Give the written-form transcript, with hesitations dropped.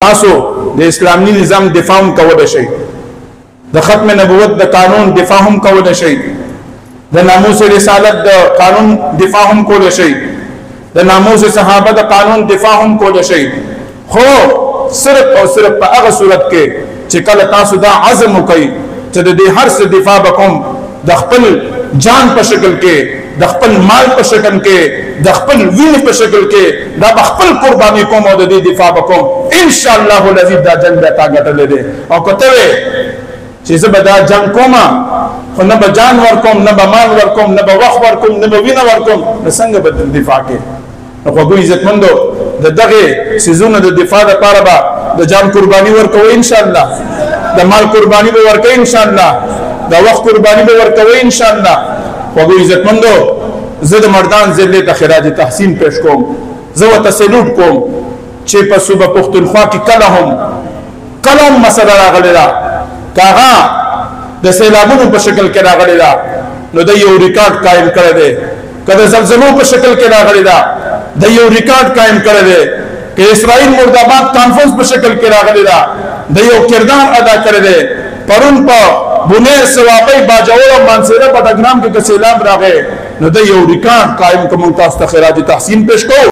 تاسو د اسلامي نظام دفاع هم کولای شئ د ختم نبوت د قانون دفاع هم کولای شئ د ناموس رسالت د قانون دفاع هم کولای شئ د ناموس صحابه د قانون دفاع هم کولای شئ خو صرف او صرف په هغه صورت کې چې کله تاسو دا عزم وکئ چې د دې هر څه دفاع وکوم د خپل جان په شکل کې د خپل مال په شکل کې د خپل وینې په شکل کې دا خپل قرباني کوم او د دې دفاع وکوم ان شاء الله العزیز دا جنگ به تا ګټلې دي او کته چې زه به دا جنگ کوم خو نه به جان ورکوم نه به مال ورکوم نه به وخت ورکوم نه به وینه ورکوم نو څنګه به دفاع کې خو ګوي عزتمندو د دغه سيزونو د دفاع لپاره به د جان قرباني ورکوي ان شاء الله د مال قرباني به ورکوي ان شاء الله د وخت قرباني به ورکوي ان شاء الله خو ګوي عزتمندو زه د مردان ضلع ته خراج تحسین پیش کوم زه ورته سلوټ کوم چې په صوبه پښتونخوا کې کله هم مسله راغلې ده کاغه د سیلابونو په شکل کې راغلې ده نو د یو ریکارډ قائم کړی دی کله زلزلو په شکل کې راغلې ده د یو ریکارډ قائم کړی دی که اسرائیل مرداباد کانفرنس په شکل کې راغلې ده د یو کردار ادا کړی دی پرون په بنیر سوابی باجوړ او منصوره په ډګرام کې سیلاب راغی نو د یو ریکارډ قائم کوم تاسو ته خراج تحسین پیش کوم